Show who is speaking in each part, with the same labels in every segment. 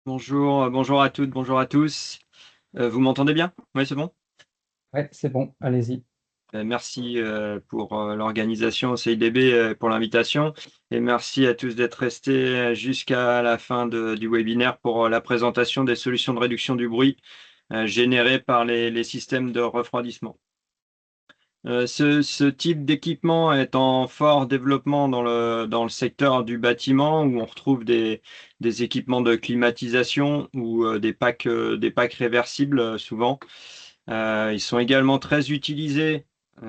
Speaker 1: Bonjour à toutes, bonjour à tous. Vous m'entendez bien? Oui, c'est bon?
Speaker 2: Ouais, c'est bon, allez-y.
Speaker 1: Merci pour l'organisation au CIDB, pour l'invitation. Et merci à tous d'être restés jusqu'à la fin du webinaire pour la présentation des solutions de réduction du bruit générées par les systèmes de refroidissement. Ce type d'équipement est en fort développement dans le secteur du bâtiment où on retrouve des équipements de climatisation ou des packs réversibles souvent. Ils sont également très utilisés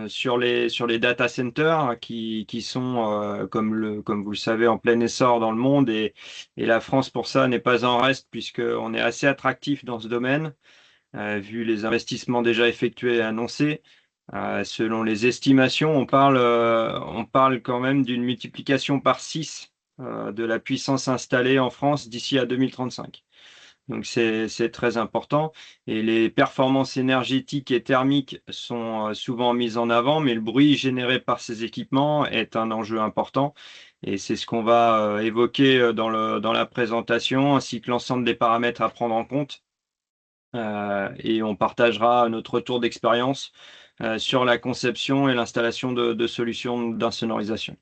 Speaker 1: sur les data centers qui sont, comme vous le savez, en plein essor dans le monde et la France pour ça n'est pas en reste puisqu'on est assez attractif dans ce domaine vu les investissements déjà effectués et annoncés. Selon les estimations, on parle quand même d'une multiplication par 6 de la puissance installée en France d'ici à 2035. Donc c'est très important et les performances énergétiques et thermiques sont souvent mises en avant, mais le bruit généré par ces équipements est un enjeu important et c'est ce qu'on va évoquer dans la présentation ainsi que l'ensemble des paramètres à prendre en compte. Et on partagera notre retour d'expérience sur la conception et l'installation de solutions d'insonorisation.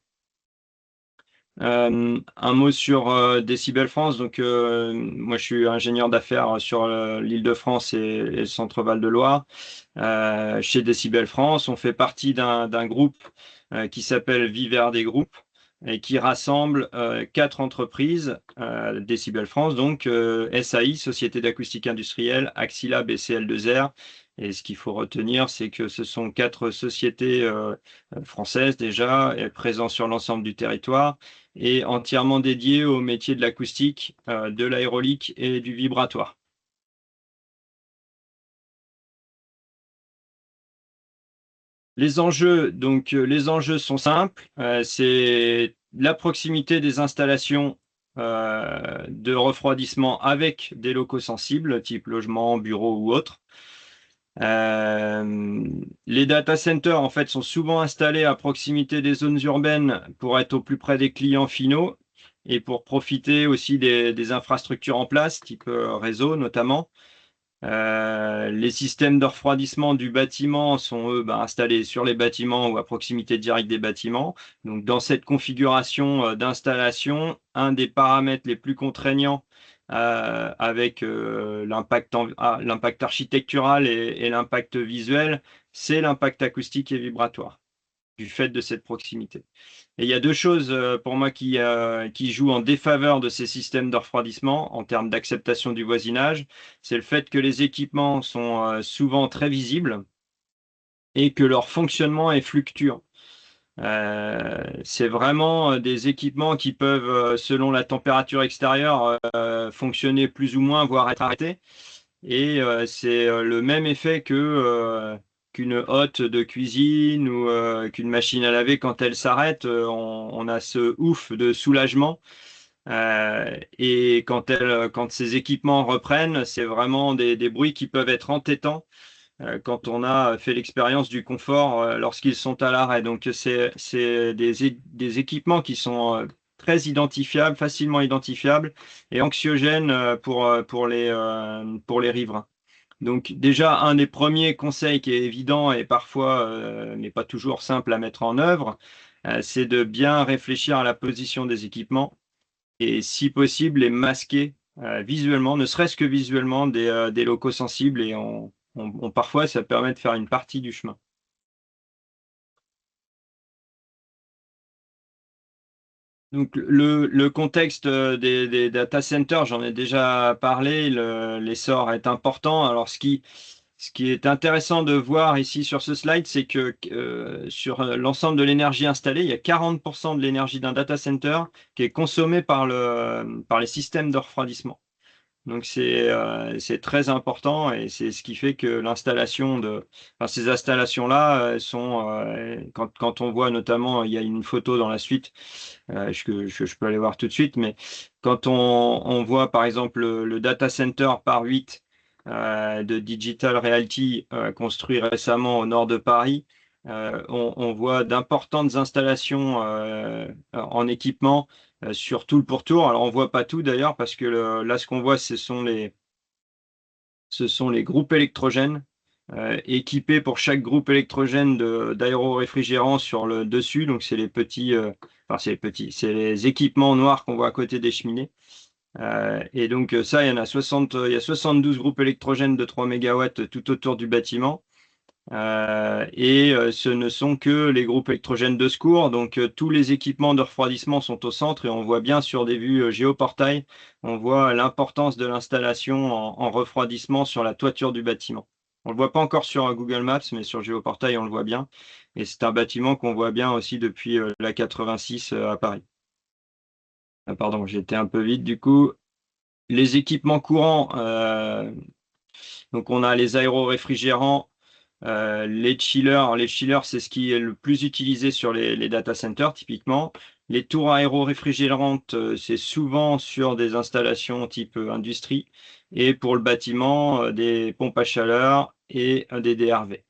Speaker 1: Un mot sur Décibel France. Donc, moi, je suis ingénieur d'affaires sur l'Île-de-France et le Centre Val-de-Loire. Chez Décibel France, on fait partie d'un groupe qui s'appelle Viverde Group et qui rassemble 4 entreprises, Décibel France, donc SAI, Société d'Acoustique Industrielle, Axilab et CL2R. Et ce qu'il faut retenir, c'est que ce sont 4 sociétés françaises déjà, présentes sur l'ensemble du territoire et entièrement dédiées au métier de l'acoustique, de l'aérolique et du vibratoire. Les enjeux sont simples, c'est la proximité des installations de refroidissement avec des locaux sensibles, type logement, bureau ou autre. Les data centers, en fait, sont souvent installés à proximité des zones urbaines pour être au plus près des clients finaux et pour profiter aussi des infrastructures en place, type réseau notamment. Les systèmes de refroidissement du bâtiment sont, eux, installés sur les bâtiments ou à proximité directe des bâtiments. Donc, dans cette configuration d'installation, un des paramètres les plus contraignants avec l'impact architectural et l'impact visuel, c'est l'impact acoustique et vibratoire du fait de cette proximité. Et il y a 2 choses pour moi qui jouent en défaveur de ces systèmes de refroidissement en termes d'acceptation du voisinage. C'est le fait que les équipements sont souvent très visibles et que leur fonctionnement est fluctuant. C'est vraiment des équipements qui peuvent, selon la température extérieure, fonctionner plus ou moins, voire être arrêtés. Et c'est le même effet qu'une hotte de cuisine ou qu'une machine à laver quand elle s'arrête, on a ce ouf de soulagement. Et quand ces équipements reprennent, c'est vraiment des bruits qui peuvent être entêtants quand on a fait l'expérience du confort lorsqu'ils sont à l'arrêt. Donc c'est des équipements qui sont très identifiables, facilement identifiables et anxiogènes pour les riverains. Donc déjà, un des premiers conseils qui est évident et parfois n'est pas toujours simple à mettre en œuvre, c'est de bien réfléchir à la position des équipements et si possible les masquer visuellement, ne serait-ce que visuellement des locaux sensibles et parfois ça permet de faire une partie du chemin. Donc le contexte des data centers, j'en ai déjà parlé, l'essor est important. Alors ce qui est intéressant de voir ici sur ce slide, c'est que sur l'ensemble de l'énergie installée, il y a 40% de l'énergie d'un data center qui est consommée par les systèmes de refroidissement. Donc c'est très important et c'est ce qui fait que ces installations-là sont, quand on voit notamment, il y a une photo dans la suite, je peux aller voir tout de suite, mais quand on voit par exemple le data center par 8 de Digital Realty construit récemment au nord de Paris, on voit d'importantes installations en équipement sur tout le pourtour. Alors on voit pas tout d'ailleurs parce que là ce qu'on voit ce sont les groupes électrogènes équipés pour chaque groupe électrogène d'aéroréfrigérants sur le dessus. Donc c'est les petits, c'est les équipements noirs qu'on voit à côté des cheminées. Et donc ça, il y a 72 groupes électrogènes de 3 MW tout autour du bâtiment. Ce ne sont que les groupes électrogènes de secours. Donc tous les équipements de refroidissement sont au centre et on voit bien sur des vues géoportail, on voit l'importance de l'installation en refroidissement sur la toiture du bâtiment. On le voit pas encore sur Google Maps, mais sur géoportail, on le voit bien. Et c'est un bâtiment qu'on voit bien aussi depuis la 86 à Paris. Ah, pardon, j'ai été un peu vite du coup. Les équipements courants, donc on a les aéroréfrigérants, les chillers. Les chillers, c'est ce qui est le plus utilisé sur les data centers, typiquement. Les tours aéro-réfrigérantes, c'est souvent sur des installations type industrie. Et pour le bâtiment, des pompes à chaleur et des DRV.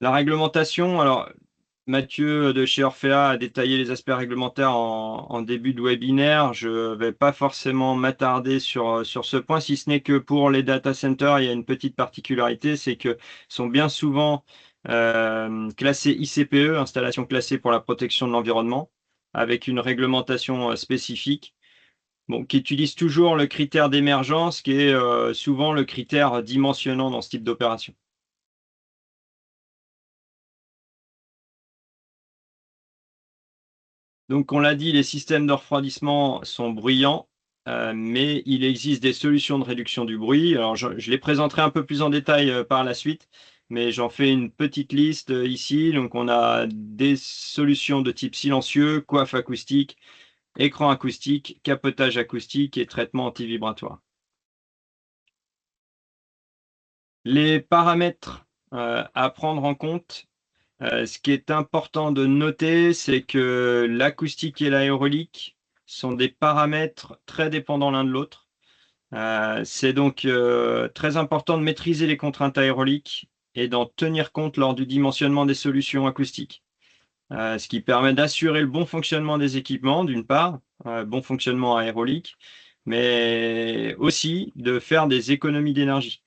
Speaker 1: La réglementation, alors Mathieu de chez Orphea a détaillé les aspects réglementaires en début de webinaire. Je ne vais pas forcément m'attarder sur ce point, si ce n'est que pour les data centers, il y a une petite particularité, c'est qu'ils sont bien souvent classés ICPE, installation classée pour la protection de l'environnement, avec une réglementation spécifique, bon, qui utilise toujours le critère d'émergence, qui est souvent le critère dimensionnant dans ce type d'opération. Donc, on l'a dit, les systèmes de refroidissement sont bruyants, mais il existe des solutions de réduction du bruit. Alors, je les présenterai un peu plus en détail par la suite, mais j'en fais une petite liste ici. Donc, on a des solutions de type silencieux, coiffe acoustique, écran acoustique, capotage acoustique et traitement antivibratoire. Les paramètres à prendre en compte. Ce qui est important de noter, c'est que l'acoustique et l'aérolique sont des paramètres très dépendants l'un de l'autre. C'est donc très important de maîtriser les contraintes aéroliques et d'en tenir compte lors du dimensionnement des solutions acoustiques. Ce qui permet d'assurer le bon fonctionnement des équipements, d'une part, bon fonctionnement aérolique, mais aussi de faire des économies d'énergie.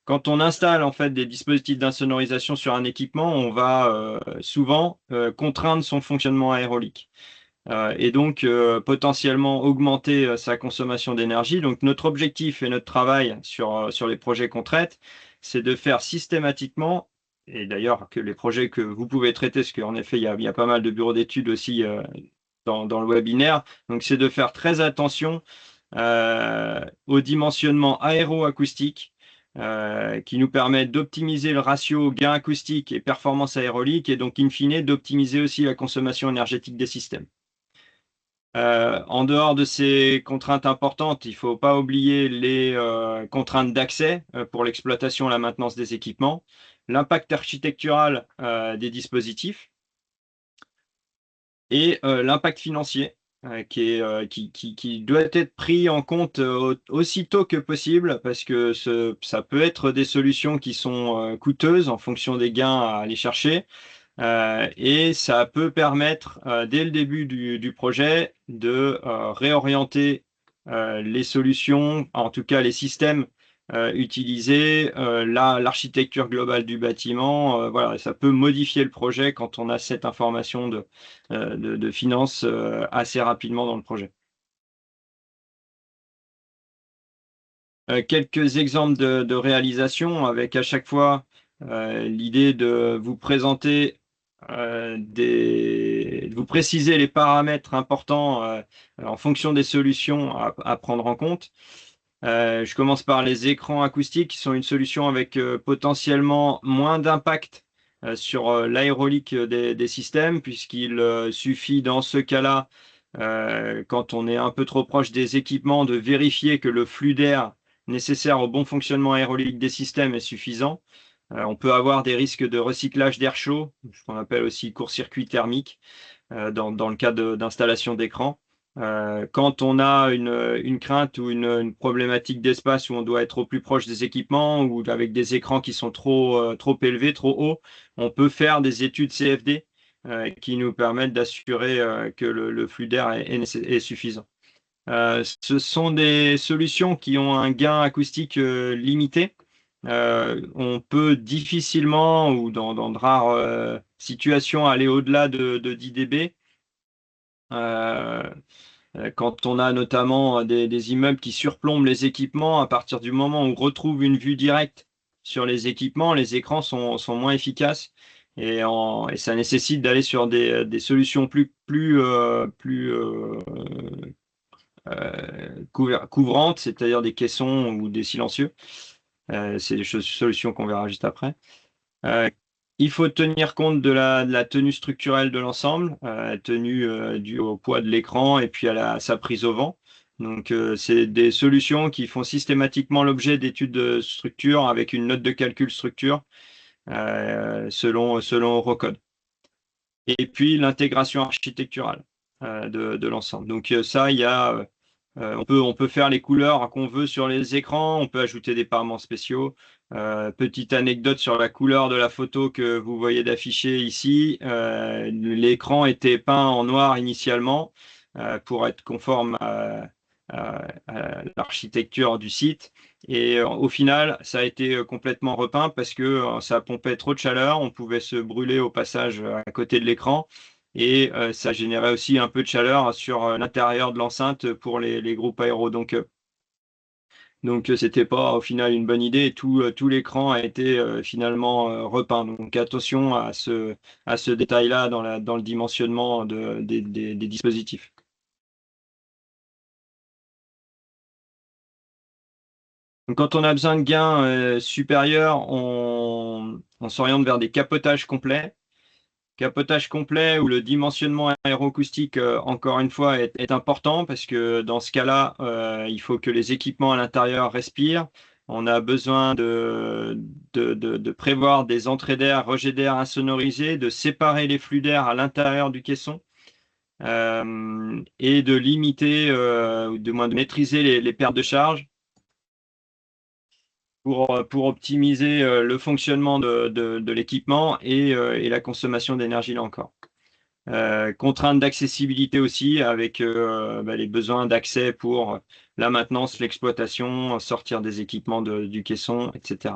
Speaker 1: Quand on installe en fait des dispositifs d'insonorisation sur un équipement, on va souvent contraindre son fonctionnement aérolique et donc potentiellement augmenter sa consommation d'énergie. Donc notre objectif et notre travail sur les projets qu'on traite, c'est de faire systématiquement, et d'ailleurs que les projets que vous pouvez traiter, parce qu'en effet il y a pas mal de bureaux d'études aussi dans le webinaire, donc c'est de faire très attention au dimensionnement aéroacoustique qui nous permet d'optimiser le ratio gain acoustique et performance aérolique et donc in fine d'optimiser aussi la consommation énergétique des systèmes. En dehors de ces contraintes importantes, il ne faut pas oublier les contraintes d'accès pour l'exploitation et la maintenance des équipements, l'impact architectural des dispositifs et l'impact financier qui doit être pris en compte aussitôt que possible parce que ça peut être des solutions qui sont coûteuses en fonction des gains à aller chercher et ça peut permettre dès le début du projet de réorienter les solutions, en tout cas les systèmes utiliser l'architecture globale du bâtiment. Voilà, ça peut modifier le projet quand on a cette information de finance assez rapidement dans le projet. Quelques exemples de réalisation avec à chaque fois l'idée de vous présenter de vous préciser les paramètres importants en fonction des solutions à prendre en compte. Je commence par les écrans acoustiques qui sont une solution avec potentiellement moins d'impact sur l'aérolique des systèmes puisqu'il suffit dans ce cas-là, quand on est un peu trop proche des équipements, de vérifier que le flux d'air nécessaire au bon fonctionnement aérolique des systèmes est suffisant. On peut avoir des risques de recyclage d'air chaud, ce qu'on appelle aussi court-circuit thermique, dans le cas d'installation d'écran. Quand on a une crainte ou une problématique d'espace où on doit être au plus proche des équipements ou avec des écrans qui sont trop élevés, trop hauts, on peut faire des études CFD qui nous permettent d'assurer que le flux d'air est suffisant. Ce sont des solutions qui ont un gain acoustique limité. On peut difficilement, ou dans de rares situations, aller au-delà de 10 dB. Quand on a notamment des immeubles qui surplombent les équipements, à partir du moment où on retrouve une vue directe sur les équipements, les écrans sont moins efficaces et ça nécessite d'aller sur des solutions plus couvrantes, c'est-à-dire des caissons ou des silencieux. C'est des solutions qu'on verra juste après. Il faut tenir compte de la tenue structurelle de l'ensemble, tenue due au poids de l'écran et puis à sa prise au vent. Donc, c'est des solutions qui font systématiquement l'objet d'études de structure avec une note de calcul structure selon Eurocode. Et puis, l'intégration architecturale de l'ensemble. Donc, ça, il y a... on peut faire les couleurs qu'on veut sur les écrans, on peut ajouter des parements spéciaux. Petite anecdote sur la couleur de la photo que vous voyez d'afficher ici. L'écran était peint en noir initialement pour être conforme à l'architecture du site. Et au final, ça a été complètement repeint parce que ça pompait trop de chaleur, on pouvait se brûler au passage à côté de l'écran. Et ça générait aussi un peu de chaleur sur l'intérieur de l'enceinte pour les groupes aéros. Donc c'était pas au final une bonne idée et tout l'écran a été finalement repeint. Donc attention à ce détail-là dans le dimensionnement des dispositifs. Donc, quand on a besoin de gains supérieurs, on s'oriente vers des capotages complets. Capotage complet où le dimensionnement aéroacoustique, encore une fois, est important parce que dans ce cas-là, il faut que les équipements à l'intérieur respirent. On a besoin de prévoir des entrées d'air, rejets d'air insonorisés, de séparer les flux d'air à l'intérieur du caisson et de limiter, ou du moins de maîtriser les pertes de charge pour optimiser le fonctionnement de l'équipement et la consommation d'énergie là encore. Contraintes d'accessibilité aussi avec les besoins d'accès pour la maintenance, l'exploitation, sortir des équipements du caisson, etc.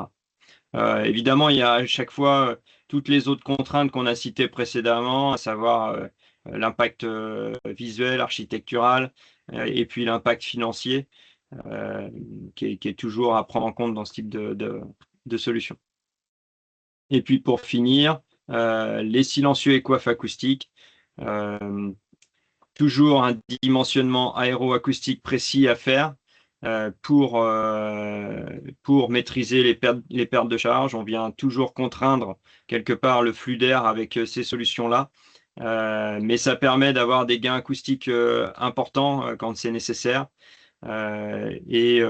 Speaker 1: Évidemment, il y a à chaque fois toutes les autres contraintes qu'on a citées précédemment, à savoir l'impact visuel, architectural, et puis l'impact financier, qui est toujours à prendre en compte dans ce type de solution. Et puis pour finir, les silencieux et coiffes acoustiques. Toujours un dimensionnement aéroacoustique précis à faire pour maîtriser les pertes de charge. On vient toujours contraindre quelque part le flux d'air avec ces solutions-là. Mais ça permet d'avoir des gains acoustiques importants quand c'est nécessaire. Et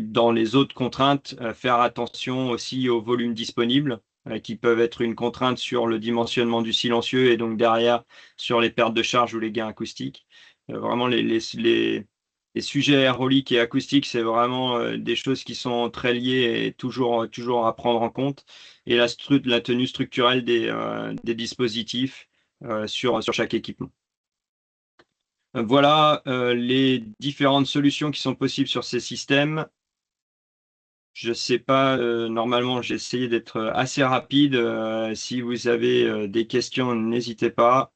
Speaker 1: dans les autres contraintes, faire attention aussi au volume disponible qui peuvent être une contrainte sur le dimensionnement du silencieux et donc derrière sur les pertes de charge ou les gains acoustiques. Vraiment, les sujets aéroliques et acoustiques, c'est vraiment des choses qui sont très liées et toujours à prendre en compte. Et la tenue structurelle des dispositifs sur chaque équipement. Voilà les différentes solutions qui sont possibles sur ces systèmes. Je ne sais pas, normalement j'ai essayé d'être assez rapide. Si vous avez des questions, n'hésitez pas.